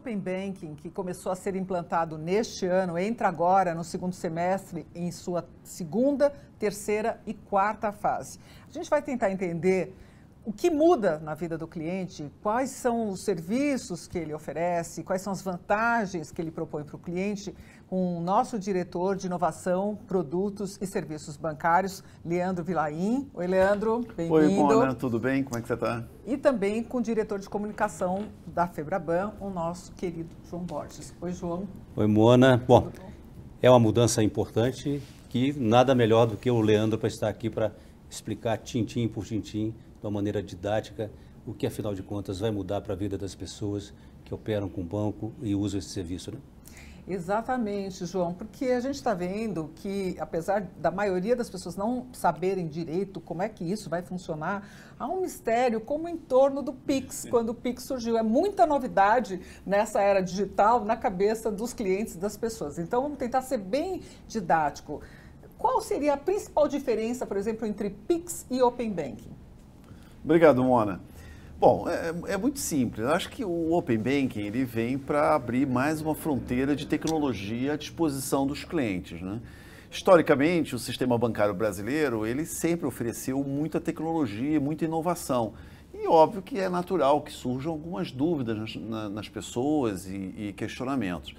Open Banking, que começou a ser implantado neste ano, entra agora no segundo semestre em sua segunda, terceira e quarta fase. A gente vai tentar entender o que muda na vida do cliente, quais são os serviços que ele oferece, quais são as vantagens que ele propõe para o cliente, com o nosso diretor de inovação, produtos e serviços bancários, Leandro Vilain. Oi, Leandro, bem-vindo. Oi, Mona, tudo bem? Como é que você está? E também com o diretor de comunicação da Febraban, o nosso querido João Borges. Oi, João. Oi, Mona. Bom, é uma mudança importante que nada melhor do que o Leandro para estar aqui para explicar tintim por tintim, de uma maneira didática, o que afinal de contas vai mudar para a vida das pessoas que operam com o banco e usam esse serviço, né? Exatamente, João, porque a gente está vendo que, apesar da maioria das pessoas não saberem direito como é que isso vai funcionar, há um mistério como em torno do Pix, quando o Pix surgiu. É muita novidade nessa era digital na cabeça dos clientes, das pessoas. Então, vamos tentar ser bem didático. Qual seria a principal diferença, por exemplo, entre Pix e Open Banking? Obrigado, Mona. Bom, é muito simples. Eu acho que o Open Banking ele vem para abrir mais uma fronteira de tecnologia à disposição dos clientes, né? Historicamente, o sistema bancário brasileiro ele sempre ofereceu muita tecnologia, muita inovação. E óbvio que é natural que surjam algumas dúvidas nas pessoas e questionamentos.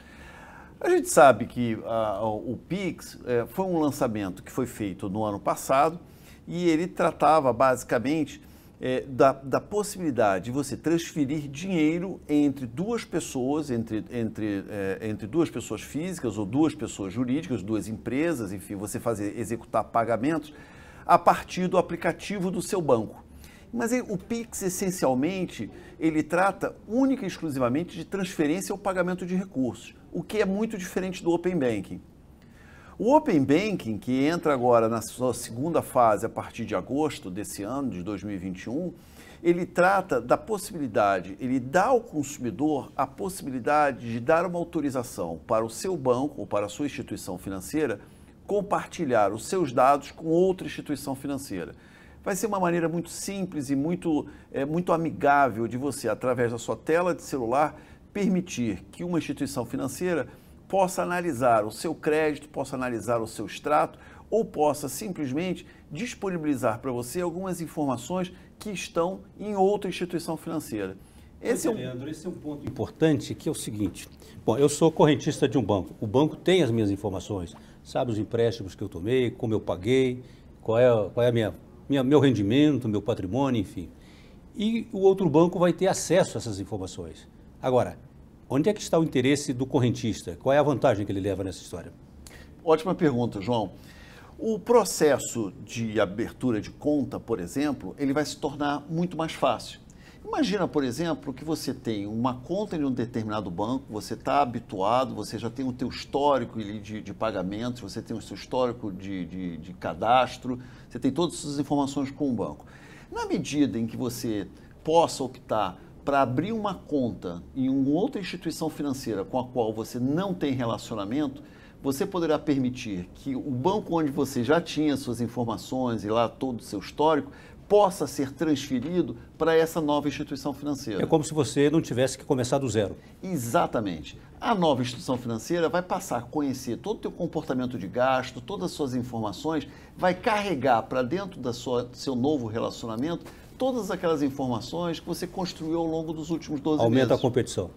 A gente sabe que o Pix foi um lançamento que foi feito no ano passado e ele tratava basicamente da possibilidade de você transferir dinheiro entre duas pessoas, entre duas pessoas físicas ou duas pessoas jurídicas, duas empresas, enfim, você executar pagamentos a partir do aplicativo do seu banco. Mas o Pix, essencialmente, ele trata única e exclusivamente de transferência ou pagamento de recursos, o que é muito diferente do Open Banking. O Open Banking, que entra agora na sua segunda fase a partir de agosto desse ano, de 2021, ele trata da possibilidade, ele dá ao consumidor a possibilidade de dar uma autorização para o seu banco ou para a sua instituição financeira compartilhar os seus dados com outra instituição financeira. Vai ser uma maneira muito simples e muito amigável de você, através da sua tela de celular, permitir que uma instituição financeira possa analisar o seu crédito, possa analisar o seu extrato ou possa simplesmente disponibilizar para você algumas informações que estão em outra instituição financeira. Leandro, esse é um ponto importante, que é o seguinte. Bom, eu sou correntista de um banco. O banco tem as minhas informações, sabe os empréstimos que eu tomei, como eu paguei, qual é meu rendimento, meu patrimônio, enfim. E o outro banco vai ter acesso a essas informações. Agora, onde é que está o interesse do correntista? Qual é a vantagem que ele leva nessa história? Ótima pergunta, João. O processo de abertura de conta, por exemplo, ele vai se tornar muito mais fácil. Imagina, por exemplo, que você tem uma conta em um determinado banco, você está habituado, você já tem o teu histórico de pagamentos, você tem o seu histórico de cadastro, você tem todas essas informações com o banco. Na medida em que você possa optar para abrir uma conta em uma outra instituição financeira com a qual você não tem relacionamento, você poderá permitir que o banco onde você já tinha suas informações e lá todo o seu histórico possa ser transferido para essa nova instituição financeira. É como se você não tivesse que começar do zero. Exatamente. A nova instituição financeira vai passar a conhecer todo o teu comportamento de gasto, todas as suas informações, vai carregar para dentro do seu novo relacionamento todas aquelas informações que você construiu ao longo dos últimos 12 meses. Aumenta a competição.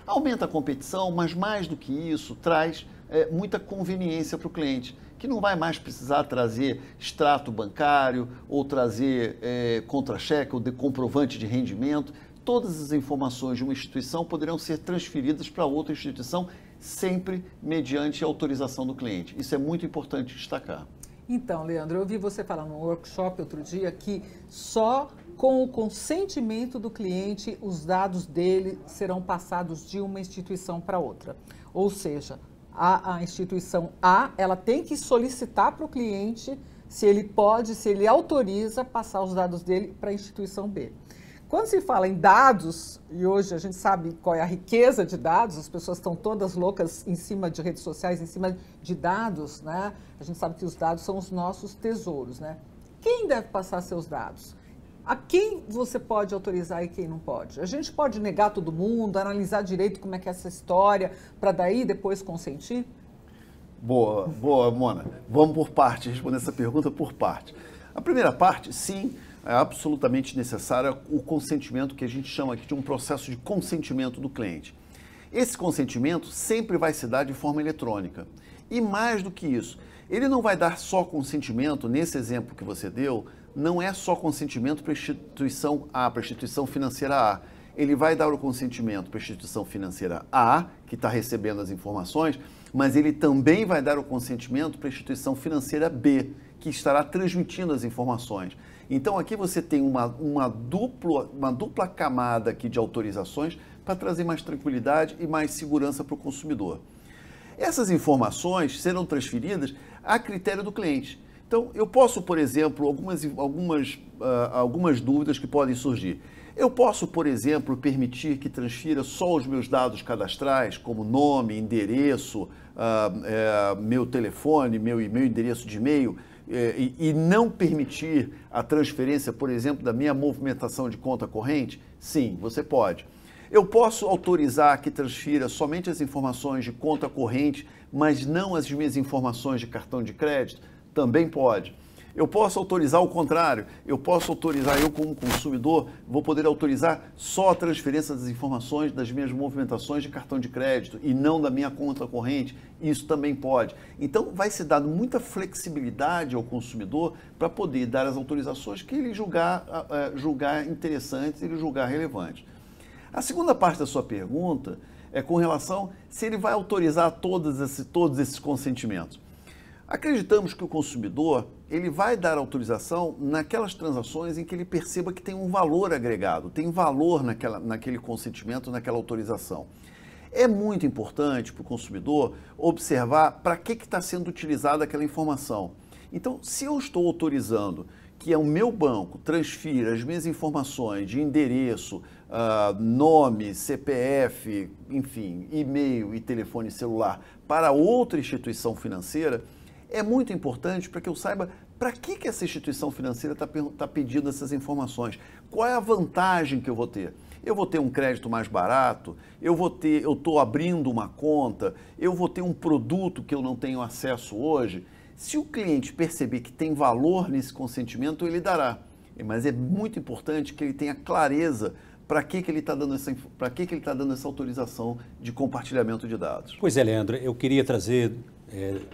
Aumenta a competição, mas mais do que isso, traz muita conveniência para o cliente, que não vai mais precisar trazer extrato bancário ou trazer contra-cheque ou comprovante de rendimento. Todas as informações de uma instituição poderão ser transferidas para outra instituição, sempre mediante a autorização do cliente. Isso é muito importante destacar. Então, Leandro, eu ouvi você falar num workshop outro dia que só com o consentimento do cliente os dados dele serão passados de uma instituição para outra. Ou seja, a instituição A, ela tem que solicitar para o cliente se ele pode, se ele autoriza passar os dados dele para a instituição B. Quando se fala em dados, e hoje a gente sabe qual é a riqueza de dados, as pessoas estão todas loucas em cima de redes sociais, em cima de dados, né? A gente sabe que os dados são os nossos tesouros, né? Quem deve passar seus dados? A quem você pode autorizar e quem não pode? A gente pode negar todo mundo, analisar direito como é que é essa história, para daí depois consentir? Boa, boa, Mona. Vamos por parte, responder essa pergunta por parte. A primeira parte, sim, é absolutamente necessário o consentimento que a gente chama aqui de um processo de consentimento do cliente. Esse consentimento sempre vai se dar de forma eletrônica. E mais do que isso, ele não vai dar só consentimento, nesse exemplo que você deu, não é só consentimento para a instituição A, para a instituição financeira A. Ele vai dar o consentimento para a instituição financeira A, que está recebendo as informações, mas ele também vai dar o consentimento para a instituição financeira B, que estará transmitindo as informações. Então aqui você tem uma dupla camada aqui de autorizações para trazer mais tranquilidade e mais segurança para o consumidor. Essas informações serão transferidas a critério do cliente. Então, eu posso, por exemplo, algumas dúvidas que podem surgir. Eu posso, por exemplo, permitir que transfira só os meus dados cadastrais, como nome, endereço, meu telefone, meu endereço de e-mail, e não permitir a transferência, por exemplo, da minha movimentação de conta corrente? Sim, você pode. Eu posso autorizar que transfira somente as informações de conta corrente, mas não as minhas informações de cartão de crédito? Também pode. Eu posso autorizar o contrário. Eu posso autorizar, eu como consumidor, vou poder autorizar só a transferência das informações das minhas movimentações de cartão de crédito e não da minha conta corrente. Isso também pode. Então, vai se dando muita flexibilidade ao consumidor para poder dar as autorizações que ele julgar interessantes, ele julgar relevantes. A segunda parte da sua pergunta é com relação se ele vai autorizar todos esses consentimentos. Acreditamos que o consumidor ele vai dar autorização naquelas transações em que ele perceba que tem um valor agregado, tem valor naquele consentimento, naquela autorização. É muito importante para o consumidor observar para que está sendo utilizada aquela informação. Então, se eu estou autorizando que o meu banco transfira as minhas informações de endereço, nome, CPF, enfim, e-mail e telefone celular para outra instituição financeira, é muito importante para que eu saiba para que essa instituição financeira está pedindo essas informações. Qual é a vantagem que eu vou ter? Eu vou ter um crédito mais barato? Eu estou abrindo uma conta? Eu vou ter um produto que eu não tenho acesso hoje? Se o cliente perceber que tem valor nesse consentimento, ele dará. Mas é muito importante que ele tenha clareza para que ele está dando essa autorização de compartilhamento de dados. Pois é, Leandro, eu queria trazer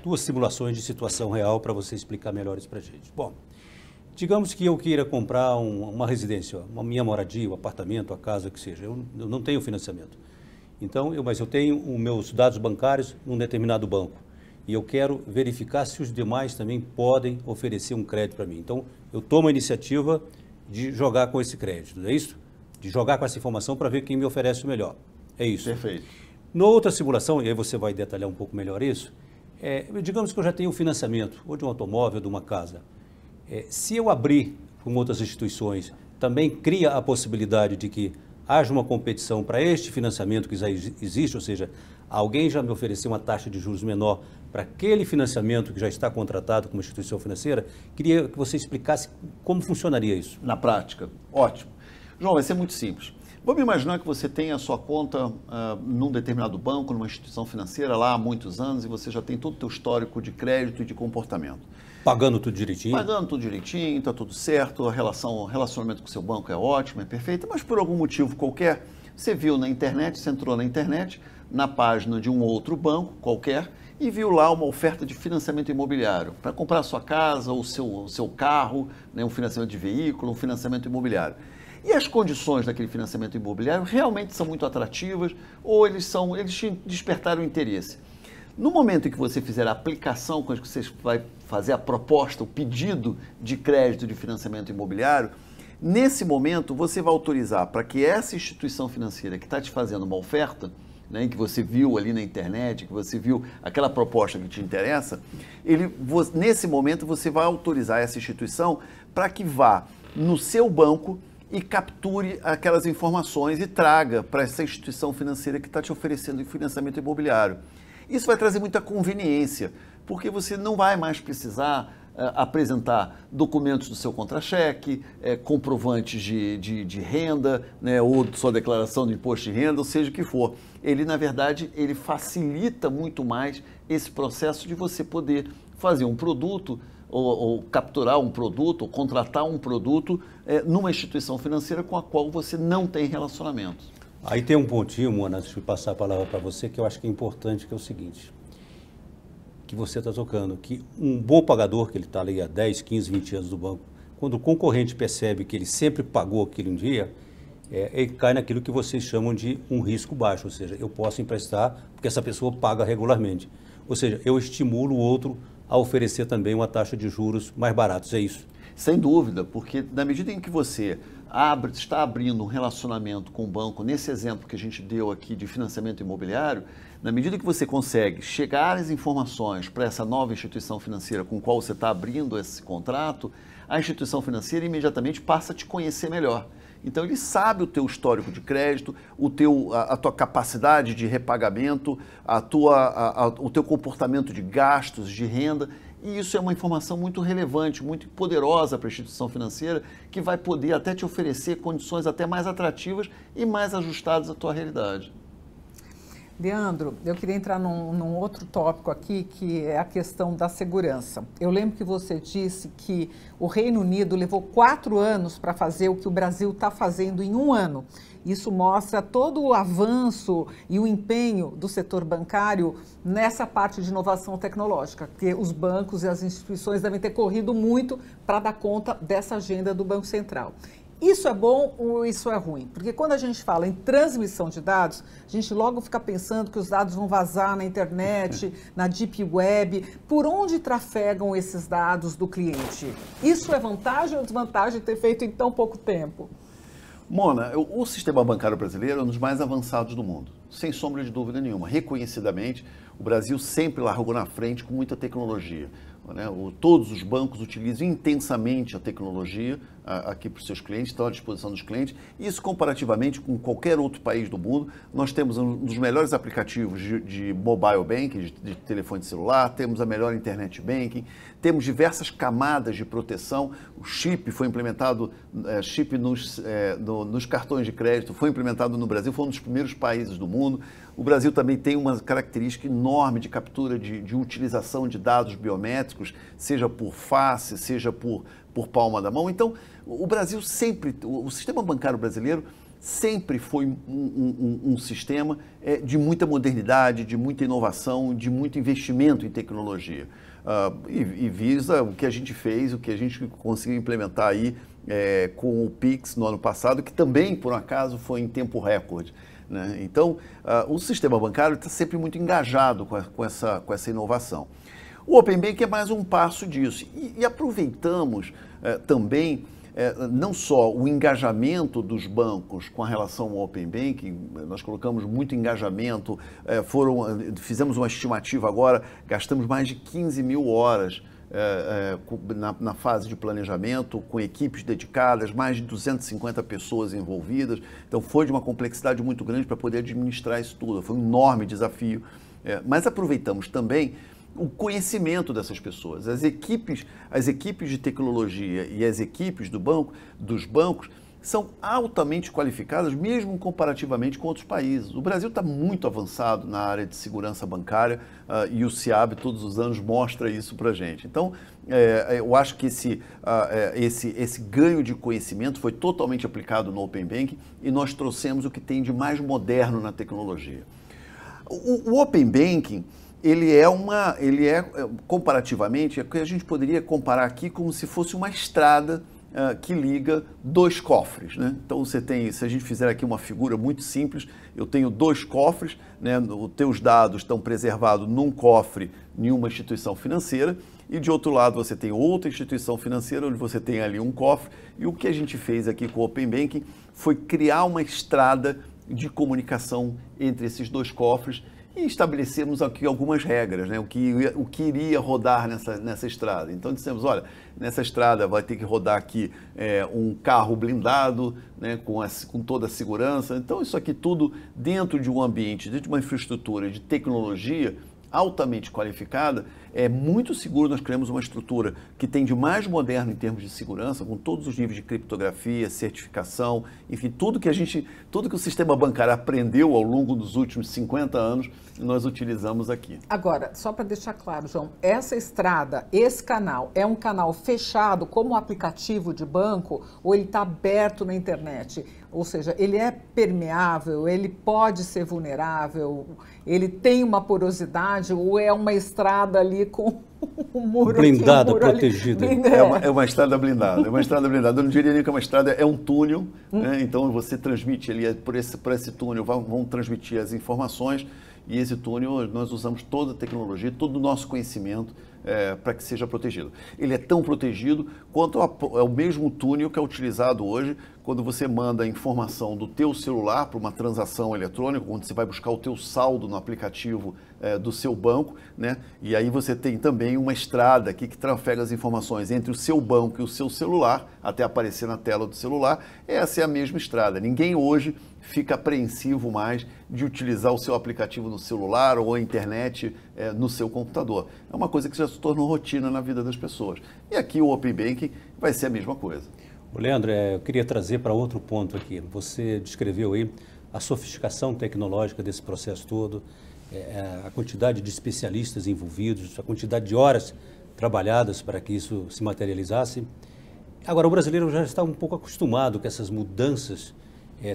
duas simulações de situação real para você explicar melhor isso para a gente. Bom, digamos que eu queira comprar uma residência, uma minha moradia, um apartamento, a casa, que seja. Eu não tenho financiamento. Então, mas eu tenho os meus dados bancários num determinado banco. E eu quero verificar se os demais também podem oferecer um crédito para mim. Então, eu tomo a iniciativa de jogar com esse crédito, não é isso? De jogar com essa informação para ver quem me oferece o melhor. É isso. Perfeito. Na outra simulação, e aí você vai detalhar um pouco melhor isso, digamos que eu já tenho um financiamento, ou de um automóvel, ou de uma casa. Se eu abrir com outras instituições, também cria a possibilidade de que haja uma competição para este financiamento que já existe, ou seja, alguém já me ofereceu uma taxa de juros menor para aquele financiamento que já está contratado com uma instituição financeira. Queria que você explicasse como funcionaria isso. Na prática, ótimo. João, vai ser muito simples. Vamos imaginar que você tem a sua conta num determinado banco, numa instituição financeira lá há muitos anos e você já tem todo o teu histórico de crédito e de comportamento. Pagando tudo direitinho? Pagando tudo direitinho, está tudo certo, o relacionamento com o seu banco é ótimo, é perfeito, mas por algum motivo qualquer, você viu na internet, você entrou na internet, na página de um outro banco qualquer, e viu lá uma oferta de financiamento imobiliário para comprar a sua casa, o seu carro, né, um financiamento de veículo, um financiamento imobiliário. E as condições daquele financiamento imobiliário realmente são muito atrativas ou eles despertaram interesse. No momento em que você fizer a aplicação, quando você vai fazer a proposta, o pedido de crédito de financiamento imobiliário, nesse momento você vai autorizar para que essa instituição financeira que está te fazendo uma oferta, né, que você viu ali na internet, que você viu aquela proposta que te interessa, nesse momento você vai autorizar essa instituição para que vá no seu banco e capture aquelas informações e traga para essa instituição financeira que está te oferecendo financiamento imobiliário. Isso vai trazer muita conveniência, porque você não vai mais precisar apresentar documentos do seu contra-cheque, comprovantes de renda, né, ou sua declaração de imposto de renda, ou seja o que for. Ele, na verdade, ele facilita muito mais esse processo de você poder fazer um produto ou capturar um produto, ou contratar um produto numa instituição financeira com a qual você não tem relacionamento. Aí tem um pontinho, Mona, antes de passar a palavra para você, que eu acho que é importante, que é o seguinte, que você está tocando, que um bom pagador, que ele está ali há 10, 15, 20 anos do banco, quando o concorrente percebe que ele sempre pagou aquilo um dia, ele cai naquilo que vocês chamam de um risco baixo, ou seja, eu posso emprestar porque essa pessoa paga regularmente. Ou seja, eu estimulo o outro a oferecer também uma taxa de juros mais baratos, é isso? Sem dúvida, porque na medida em que você está abrindo um relacionamento com o banco, nesse exemplo que a gente deu aqui de financiamento imobiliário, na medida que você consegue chegar às informações para essa nova instituição financeira com a qual você está abrindo esse contrato, a instituição financeira imediatamente passa a te conhecer melhor. Então ele sabe o teu histórico de crédito, a tua capacidade de repagamento, o teu comportamento de gastos, de renda, e isso é uma informação muito relevante, muito poderosa para a instituição financeira, que vai poder até te oferecer condições até mais atrativas e mais ajustadas à tua realidade. Leandro, eu queria entrar num outro tópico aqui, que é a questão da segurança. Eu lembro que você disse que o Reino Unido levou 4 anos para fazer o que o Brasil está fazendo em 1 ano. Isso mostra todo o avanço e o empenho do setor bancário nessa parte de inovação tecnológica, que os bancos e as instituições devem ter corrido muito para dar conta dessa agenda do Banco Central. Isso é bom ou isso é ruim? Porque quando a gente fala em transmissão de dados, a gente logo fica pensando que os dados vão vazar na internet, na deep web. Por onde trafegam esses dados do cliente? Isso é vantagem ou desvantagem de ter feito em tão pouco tempo? Mona, o sistema bancário brasileiro é um dos mais avançados do mundo, sem sombra de dúvida nenhuma. Reconhecidamente, o Brasil sempre largou na frente com muita tecnologia. Né? Todos os bancos utilizam intensamente a tecnologia aqui para os seus clientes, estão à disposição dos clientes. Isso comparativamente com qualquer outro país do mundo. Nós temos um dos melhores aplicativos de mobile banking, de telefone celular, temos a melhor internet banking, temos diversas camadas de proteção. O chip foi implementado, nos cartões de crédito, foi implementado no Brasil, foi um dos primeiros países do mundo. O Brasil também tem uma característica enorme de captura, de utilização de dados biométricos, seja por face, seja por palma da mão. Então, o Brasil sempre, o sistema bancário brasileiro sempre foi um sistema de muita modernidade, de muita inovação, de muito investimento em tecnologia. E visa o que a gente fez, o que a gente conseguiu implementar aí com o Pix no ano passado, que também, por um acaso, foi em tempo recorde. Né? Então, o sistema bancário está sempre muito engajado com essa inovação. O Open Banking é mais um passo disso. E aproveitamos também não só o engajamento dos bancos com a relação ao Open Banking, nós colocamos muito engajamento, fizemos uma estimativa agora, gastamos mais de 15 mil horas na fase de planejamento, com equipes dedicadas, mais de 250 pessoas envolvidas. Então foi de uma complexidade muito grande para poder administrar isso tudo, foi um enorme desafio. Mas aproveitamos também o conhecimento dessas pessoas. As equipes de tecnologia e as equipes dos bancos são altamente qualificadas, mesmo comparativamente com outros países. O Brasil está muito avançado na área de segurança bancária e o CIAB todos os anos mostra isso para a gente. Então, eu acho que esse ganho de conhecimento foi totalmente aplicado no Open Banking e nós trouxemos o que tem de mais moderno na tecnologia. O Open Banking, ele é comparativamente, o que a gente poderia comparar aqui como se fosse uma estrada que liga 2 cofres, né? Então você tem, se a gente fizer aqui uma figura muito simples, eu tenho 2 cofres, né? Os teus dados estão preservados num cofre em uma instituição financeira e de outro lado você tem outra instituição financeira onde você tem ali um cofre, e o que a gente fez aqui com o Open Banking foi criar uma estrada de comunicação entre esses 2 cofres e estabelecemos aqui algumas regras, né? O que iria rodar nessa estrada. Então dissemos, olha, nessa estrada vai ter que rodar aqui um carro blindado, né? com toda a segurança. Então isso aqui tudo dentro de um ambiente, dentro de uma infraestrutura de tecnologia altamente qualificada, é muito seguro. Nós criamos uma estrutura que tem de mais moderno em termos de segurança, com todos os níveis de criptografia, certificação, enfim, tudo que o sistema bancário aprendeu ao longo dos últimos 50 anos, nós utilizamos aqui. Agora, só para deixar claro, João, essa estrada, esse canal, é um canal fechado como aplicativo de banco ou ele está aberto na internet? Ou seja, ele é permeável, ele pode ser vulnerável, ele tem uma porosidade ou é uma estrada ali com um muro blindada, aqui, um muro protegida. É uma estrada blindada, é uma estrada blindada. Eu não diria nem que é uma estrada, é um túnel, né? Então você transmite ali, por esse túnel vão transmitir as informações e esse túnel nós usamos toda a tecnologia, todo o nosso conhecimento para que seja protegido. Ele é tão protegido quanto é o mesmo túnel que é utilizado hoje quando você manda a informação do teu celular para uma transação eletrônica, onde você vai buscar o teu saldo no aplicativo do seu banco, né? E aí você tem também uma estrada aqui que trafega as informações entre o seu banco e o seu celular, até aparecer na tela do celular. Essa é a mesma estrada. Ninguém hoje fica apreensivo mais de utilizar o seu aplicativo no celular ou a internet no seu computador. É uma coisa que já se tornou rotina na vida das pessoas. E aqui o Open Banking vai ser a mesma coisa. Leandro, eu queria trazer para outro ponto aqui. Você descreveu aí a sofisticação tecnológica desse processo todo, a quantidade de especialistas envolvidos, a quantidade de horas trabalhadas para que isso se materializasse. Agora, o brasileiro já está um pouco acostumado com essas mudanças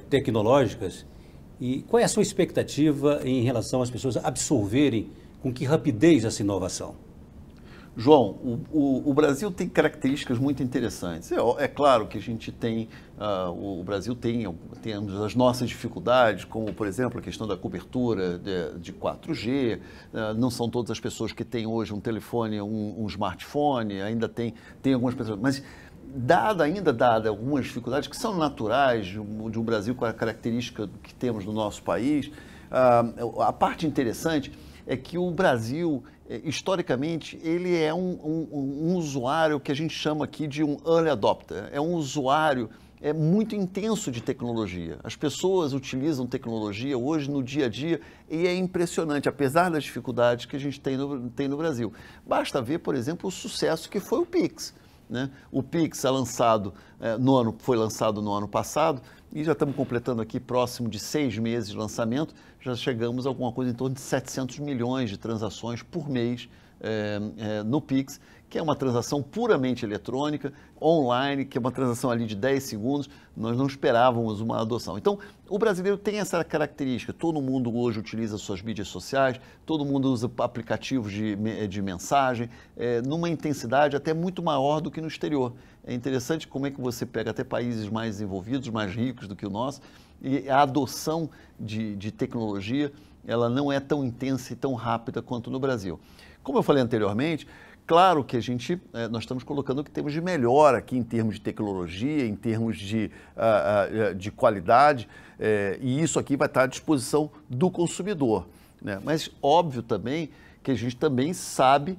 tecnológicas. E qual é a sua expectativa em relação às pessoas absorverem com que rapidez essa inovação? João, o Brasil tem características muito interessantes. É claro que a gente tem, o Brasil tem as nossas dificuldades, como, por exemplo, a questão da cobertura de 4G. Não são todas as pessoas que têm hoje um telefone, um smartphone, ainda tem algumas pessoas. Mas dada algumas dificuldades que são naturais de um Brasil com a característica que temos no nosso país, a parte interessante é que o Brasil, historicamente, ele é um usuário que a gente chama aqui de um early adopter. É um usuário muito intenso de tecnologia. As pessoas utilizam tecnologia hoje no dia a dia e é impressionante, apesar das dificuldades que a gente tem no Brasil. Basta ver, por exemplo, o sucesso que foi o Pix, né? O Pix foi lançado no ano passado e já estamos completando aqui próximo de 6 meses de lançamento, já chegamos a alguma coisa em torno de 700 milhões de transações por mês no Pix, que é uma transação puramente eletrônica, online, que é uma transação ali de 10 segundos, nós não esperávamos uma adoção. Então, o brasileiro tem essa característica, todo mundo hoje utiliza suas mídias sociais, todo mundo usa aplicativos de mensagem, numa intensidade até muito maior do que no exterior. É interessante como é que você pega até países mais desenvolvidos, mais ricos do que o nosso, e a adoção de tecnologia, ela não é tão intensa e tão rápida quanto no Brasil. Como eu falei anteriormente, claro que nós estamos colocando o que temos de melhor aqui em termos de tecnologia, em termos de qualidade, e isso aqui vai estar à disposição do consumidor, né? Mas óbvio também que a gente também sabe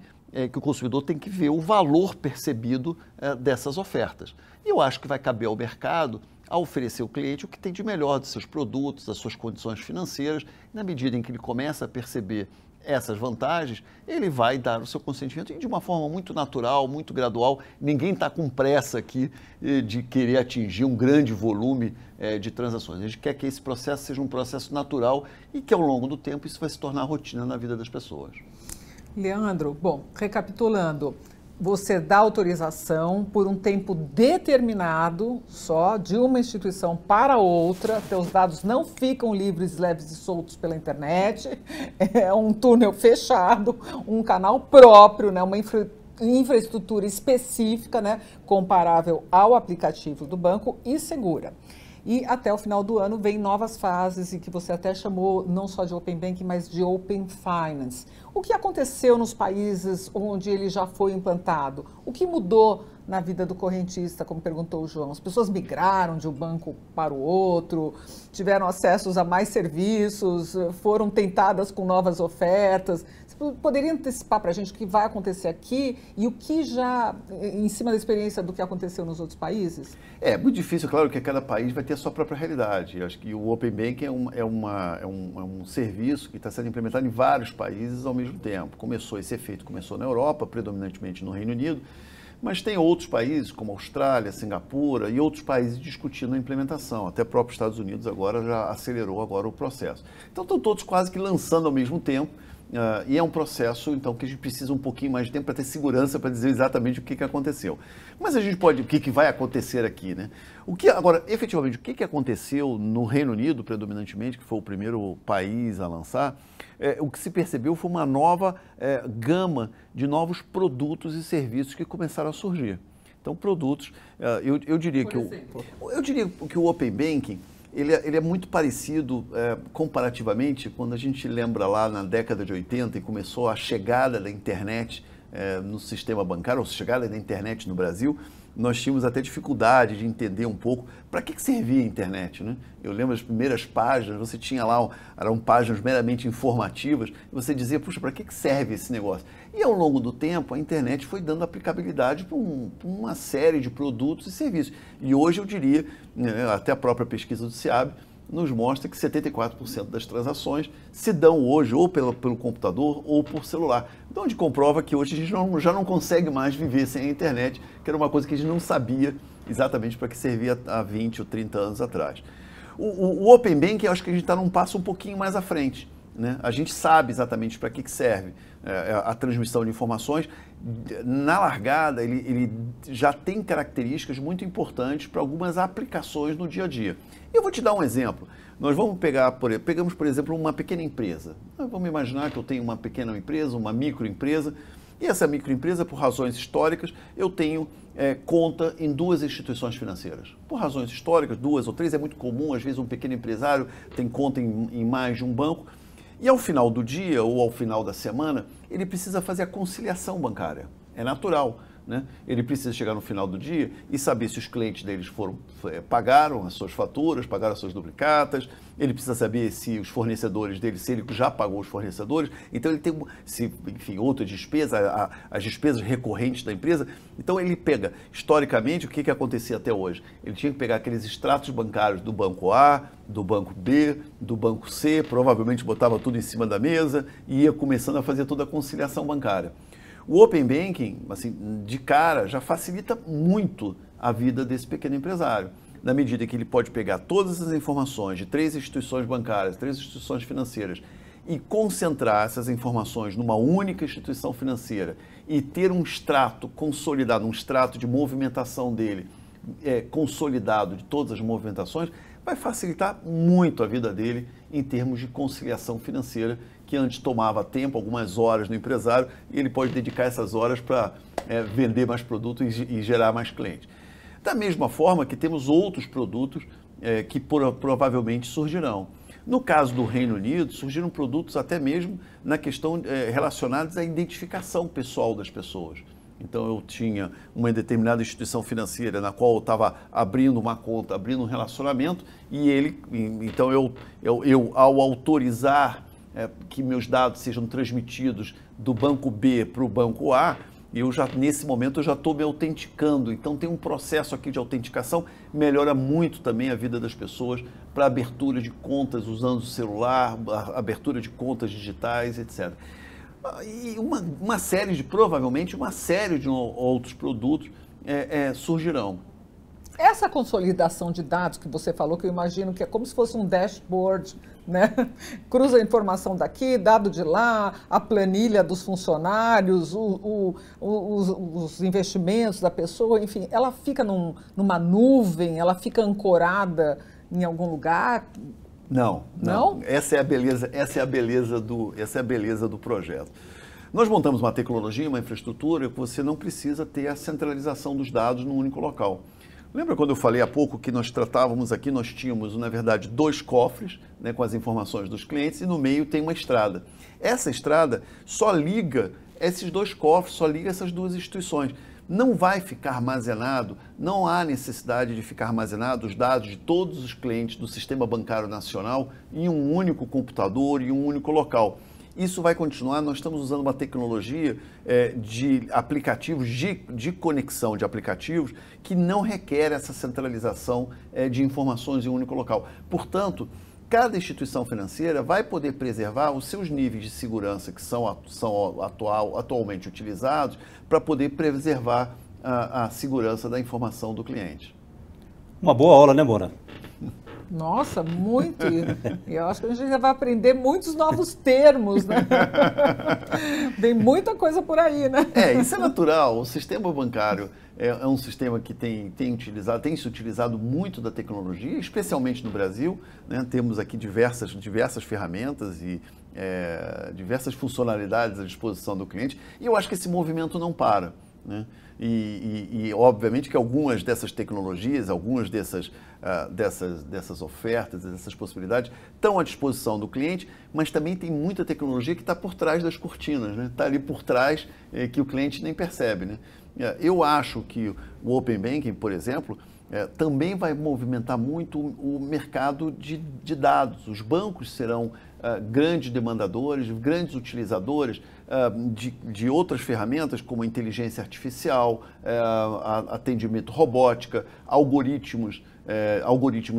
que o consumidor tem que ver o valor percebido dessas ofertas. E eu acho que vai caber ao mercado a oferecer ao cliente o que tem de melhor dos seus produtos, das suas condições financeiras. Na medida em que ele começa a perceber essas vantagens, ele vai dar o seu consentimento de uma forma muito natural, muito gradual. Ninguém está com pressa aqui de querer atingir um grande volume de transações. A gente quer que esse processo seja um processo natural e que ao longo do tempo isso vai se tornar rotina na vida das pessoas. Leandro, bom, recapitulando, você dá autorização por um tempo determinado só de uma instituição para outra, seus dados não ficam livres, leves e soltos pela internet, é um túnel fechado, um canal próprio, né, uma infraestrutura específica, né, comparável ao aplicativo do banco e segura. E até o final do ano vem novas fases, e que você até chamou não só de Open Banking, mas de Open Finance. O que aconteceu nos países onde ele já foi implantado? O que mudou na vida do correntista, como perguntou o João? As pessoas migraram de um banco para o outro, tiveram acessos a mais serviços, foram tentadas com novas ofertas. Você poderia antecipar para a gente o que vai acontecer aqui e o que já, em cima da experiência do que aconteceu nos outros países? É muito difícil, claro, que cada país vai ter a sua própria realidade. Eu acho que o Open Banking é um serviço que está sendo implementado em vários países ao mesmo tempo. Esse efeito começou na Europa, predominantemente no Reino Unido, mas tem outros países, como Austrália, Singapura e outros países discutindo a implementação. Até o próprio Estados Unidos agora já acelerou agora o processo. Então estão todos quase que lançando ao mesmo tempo. E é um processo, então, que a gente precisa um pouquinho mais de tempo para ter segurança para dizer exatamente o que aconteceu. Mas a gente pode, o que vai acontecer aqui, né? Agora, efetivamente, o que aconteceu no Reino Unido, predominantemente, que foi o primeiro país a lançar, o que se percebeu foi uma nova gama de novos produtos e serviços que começaram a surgir. Então, produtos, eu diria que o Open Banking, ele é muito parecido, comparativamente, quando a gente lembra lá na década de 80 e começou a chegada da internet no sistema bancário, ou a chegada da internet no Brasil, nós tínhamos até dificuldade de entender um pouco para que servia a internet, né? Eu lembro as primeiras páginas, você tinha lá, eram páginas meramente informativas, e você dizia, puxa, para que serve esse negócio? E ao longo do tempo, a internet foi dando aplicabilidade para uma série de produtos e serviços. E hoje eu diria, até a própria pesquisa do SEAB, nos mostra que 74% das transações se dão hoje ou pelo computador ou por celular. Então, onde comprova que hoje a gente já não consegue mais viver sem a internet, que era uma coisa que a gente não sabia exatamente para que servia há 20 ou 30 anos atrás. O Open Banking, eu acho que a gente está num passo um pouquinho mais à frente, né? A gente sabe exatamente para que serve a transmissão de informações. Na largada, ele já tem características muito importantes para algumas aplicações no dia a dia. Eu vou te dar um exemplo. Nós vamos pegamos, por exemplo, uma pequena empresa. Vamos imaginar que eu tenho uma pequena empresa, uma microempresa, e essa microempresa, por razões históricas, eu tenho conta em 2 instituições financeiras. Por razões históricas, 2 ou 3, é muito comum, às vezes um pequeno empresário tem conta em mais de um banco, e ao final do dia ou ao final da semana, ele precisa fazer a conciliação bancária. É natural, né? Ele precisa chegar no final do dia e saber se os clientes deles pagaram as suas faturas, pagaram as suas duplicatas. Ele precisa saber se os fornecedores dele, se ele já pagou os fornecedores. Então, ele tem, enfim, outras despesas, as despesas recorrentes da empresa. Então, ele pega, historicamente, o que acontecia até hoje? Ele tinha que pegar aqueles extratos bancários do banco A, do banco B, do banco C, provavelmente botava tudo em cima da mesa e ia começando a fazer toda a conciliação bancária. O Open Banking, assim, de cara, já facilita muito a vida desse pequeno empresário, na medida que ele pode pegar todas as informações de 3 instituições bancárias, 3 instituições financeiras e concentrar essas informações numa única instituição financeira e ter um extrato consolidado, um extrato de movimentação dele consolidado de todas as movimentações, vai facilitar muito a vida dele em termos de conciliação financeira, que antes tomava tempo, algumas horas no empresário, e ele pode dedicar essas horas para vender mais produtos e gerar mais clientes. Da mesma forma que temos outros produtos que provavelmente surgirão. No caso do Reino Unido, surgiram produtos até mesmo na questão relacionados à identificação pessoal das pessoas. Então, eu tinha uma determinada instituição financeira na qual eu estava abrindo uma conta, abrindo um relacionamento, e então eu ao autorizar que meus dados sejam transmitidos do banco B para o banco A, nesse momento eu já estou me autenticando. Então, tem um processo aqui de autenticação, melhora muito também a vida das pessoas para abertura de contas usando o celular, abertura de contas digitais, etc. E provavelmente uma série de outros produtos surgirão. Essa consolidação de dados que você falou, que eu imagino que é como se fosse um dashboard, né? Cruza a informação daqui, dado de lá, a planilha dos funcionários, os investimentos da pessoa, enfim, ela fica numa nuvem, ela fica ancorada em algum lugar? Não. Essa é a beleza do projeto. Nós montamos uma tecnologia, uma infraestrutura que você não precisa ter a centralização dos dados num único local. Lembra quando eu falei há pouco que nós tratávamos aqui, nós tínhamos, na verdade, 2 cofres, né, com as informações dos clientes, e no meio tem uma estrada. Essa estrada só liga esses 2 cofres, só liga essas 2 instituições. não vai ficar armazenado, não há necessidade de ficar armazenado os dados de todos os clientes do Sistema Bancário Nacional em um único computador, em um único local. Isso vai continuar, nós estamos usando uma tecnologia de aplicativos, de conexão de aplicativos, que não requer essa centralização de informações em um único local. Portanto, cada instituição financeira vai poder preservar os seus níveis de segurança que são atualmente utilizados para poder preservar a segurança da informação do cliente. Uma boa aula, né, Mona? Nossa, muito. E eu acho que a gente já vai aprender muitos novos termos, né? Tem muita coisa por aí, né? Isso é natural. O sistema bancário é um sistema que tem se utilizado muito da tecnologia, especialmente no Brasil, né? Temos aqui diversas ferramentas e diversas funcionalidades à disposição do cliente. E eu acho que esse movimento não para, né? E obviamente que algumas dessas tecnologias, algumas dessas ofertas, dessas possibilidades estão à disposição do cliente, mas também tem muita tecnologia que está por trás das cortinas, né? Está ali por trás que o cliente nem percebe, né? Eu acho que o Open Banking, por exemplo, também vai movimentar muito o mercado de dados. Os bancos serão grandes demandadores, grandes utilizadores de outras ferramentas como inteligência artificial, atendimento robótica, algoritmos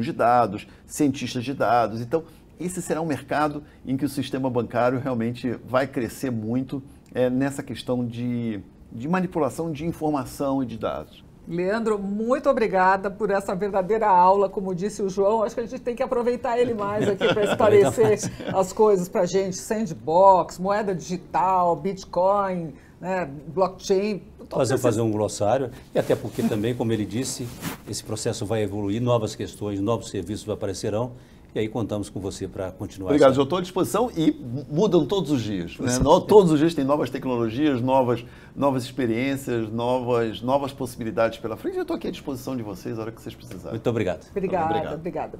de dados, cientistas de dados. Então, esse será um mercado em que o sistema bancário realmente vai crescer muito nessa questão de manipulação de informação e de dados. Leandro, muito obrigada por essa verdadeira aula, como disse o João. Acho que a gente tem que aproveitar ele mais aqui para esclarecer as coisas para a gente. Sandbox, moeda digital, Bitcoin, né, blockchain. Fazer um glossário, e até porque também, como ele disse, esse processo vai evoluir, novas questões, novos serviços aparecerão. E aí contamos com você para continuar. Obrigado, eu estou à disposição e mudam todos os dias. Né? Todos os dias tem novas tecnologias, novas experiências, novas possibilidades pela frente. Eu estou aqui à disposição de vocês a hora que vocês precisarem. Muito obrigado. Obrigada.